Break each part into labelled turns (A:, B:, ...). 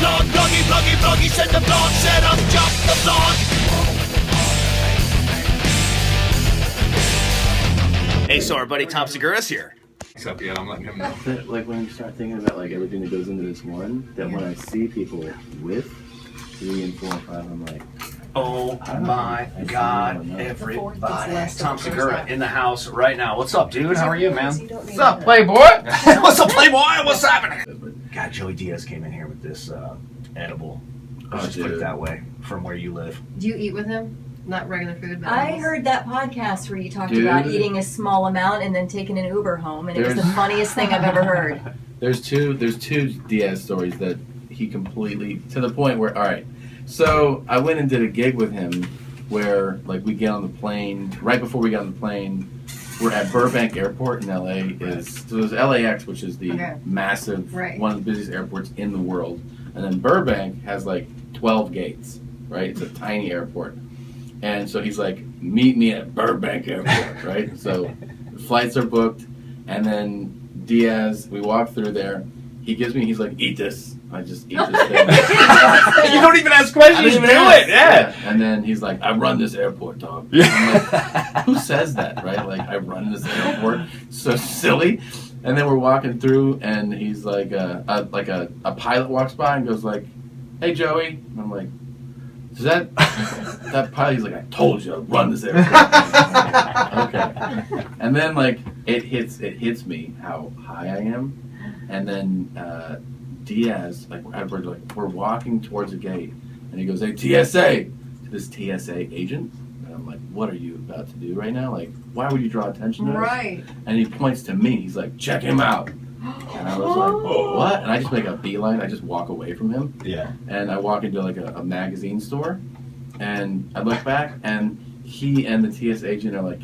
A: blog, bloggy, send the blog, set up, jump the blog. Hey, so our buddy Tom Segura's here.
B: Except, yeah, I'm letting him know.
C: Like when you start thinking about like everything that goes into this one, that when I see people with 3 and 4 and 5, I'm like,
A: oh my God, everybody. Tom Segura in the house right now. What's up, dude? How are you, man?
B: What's up, Playboy?
A: What's up, Playboy? What's happening? God, Joey Diaz came in here with this edible. Let's just put it that way, from where you live.
D: Do you eat with him? Not regular food, but
E: I heard that podcast where you talked about eating a small amount and then taking an Uber home, and it was the funniest thing I've ever heard.
C: There's two Diaz stories that he completely, to the point where, all right, so I went and did a gig with him where, like, we get on the plane, right before we got on the plane, we're at Burbank Airport in LA. So there's LAX, which is the massive, one of the busiest airports in the world, and then Burbank has like 12 gates, right? It's a tiny airport. And so he's like, meet me at Burbank Airport, right? So the flights are booked, and then Diaz, we walk through there. He's like, eat this. I just eat this thing.
A: You don't even ask questions, you do it. Yeah.
C: And then he's like, I run this airport, dog. I'm like, who says that, right? Like, I run this airport. So silly. And then we're walking through, and he's like, a pilot walks by and goes like, hey, Joey. And I'm like, is that pilot? He's like, I told you, I'll run this airport. Okay. And then like it hits me how high I am, and then Diaz, like we're walking towards a gate, and he goes, hey, TSA, to this TSA agent. And I'm like, what are you about to do right now? Like, why would you draw attention to us?
D: Right.
C: And he points to me. He's like, check him out. And I was like, what? And I just make a beeline. I just walk away from him.
A: Yeah.
C: And I walk into like a magazine store, and I look back, and he and the TS agent are like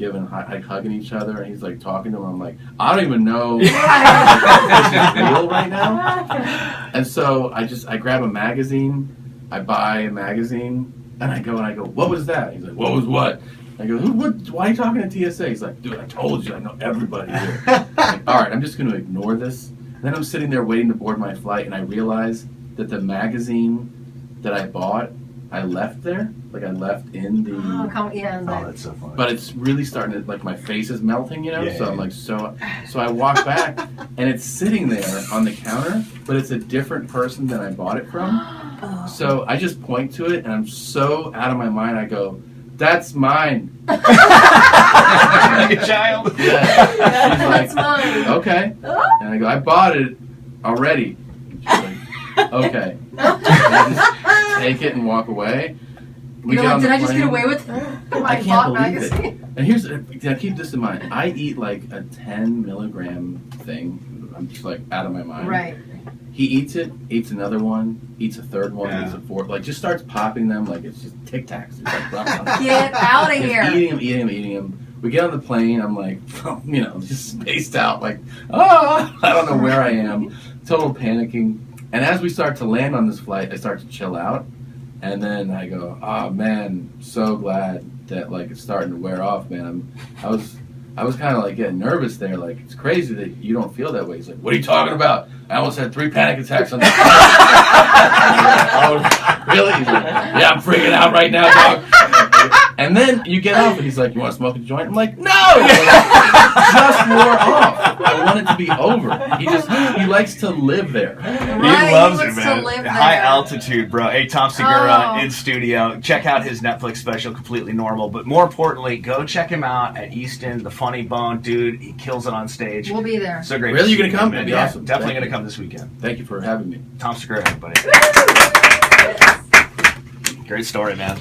C: hugging each other, and he's like talking to him. I'm like, I don't even know if this is real right now. And so I grab a magazine, I buy a magazine, and I go, what was that? He's like, what was what? I go, why are you talking to TSA? He's like, dude, I told you, I know everybody here. I'm like, all right, I'm just going to ignore this. And then I'm sitting there waiting to board my flight, and I realize that the magazine that I bought, I left there. Like, I left in the...
A: Oh, that's so funny.
C: But it's really starting to, like, my face is melting, you know?
A: Yeah,
C: so I'm like, so I walk back, and it's sitting there on the counter, but it's a different person than I bought it from. So I just point to it, and I'm so out of my mind, I go, that's mine.
A: Like a child?
C: Yeah. She's
D: that's
C: like,
D: mine.
C: Okay. And I go, I bought it already. And she's like, okay. And I just take it and walk away.
D: You're like, did I just get away with
C: I can't believe it. And here's, now keep this in mind. I eat like a 10 milligram thing. I'm just like out of my mind.
D: Right.
C: He eats it, eats another one, eats a third one, eats a fourth. Like, just starts popping them like it's just Tic Tacs. Like,
D: get out of here.
C: Eating him. We get on the plane. I'm like, just spaced out. Like, I don't know where I am. Total panicking. And as we start to land on this flight, I start to chill out. And then I go, oh, man, so glad that, like, it's starting to wear off, man. I was kind of like getting nervous there. Like, it's crazy that you don't feel that way. He's like, what are you talking about? I almost had 3 panic attacks on the plane. Oh, really? He's like, yeah, I'm freaking out right now, dog. And then you get off, and he's like, you want to smoke a joint? I'm like, no! Just wore off. I want it to be over. He likes to live there.
D: Right,
A: he loves
D: he
A: it,
D: wants
A: man.
D: to live
A: High
D: there.
A: altitude, bro. Hey, Tom Segura in studio. Check out his Netflix special, Completely Normal. But more importantly, go check him out at Easton, the Funny Bone. Dude, he kills it on stage.
D: We'll be there.
A: So great.
C: Really?
A: to
C: You're
A: see
C: going to come?
A: man.
C: That'd be
A: Yeah,
C: awesome.
A: definitely going to come this weekend.
C: Thank you for having me.
A: Tom Segura, everybody. Great story, man.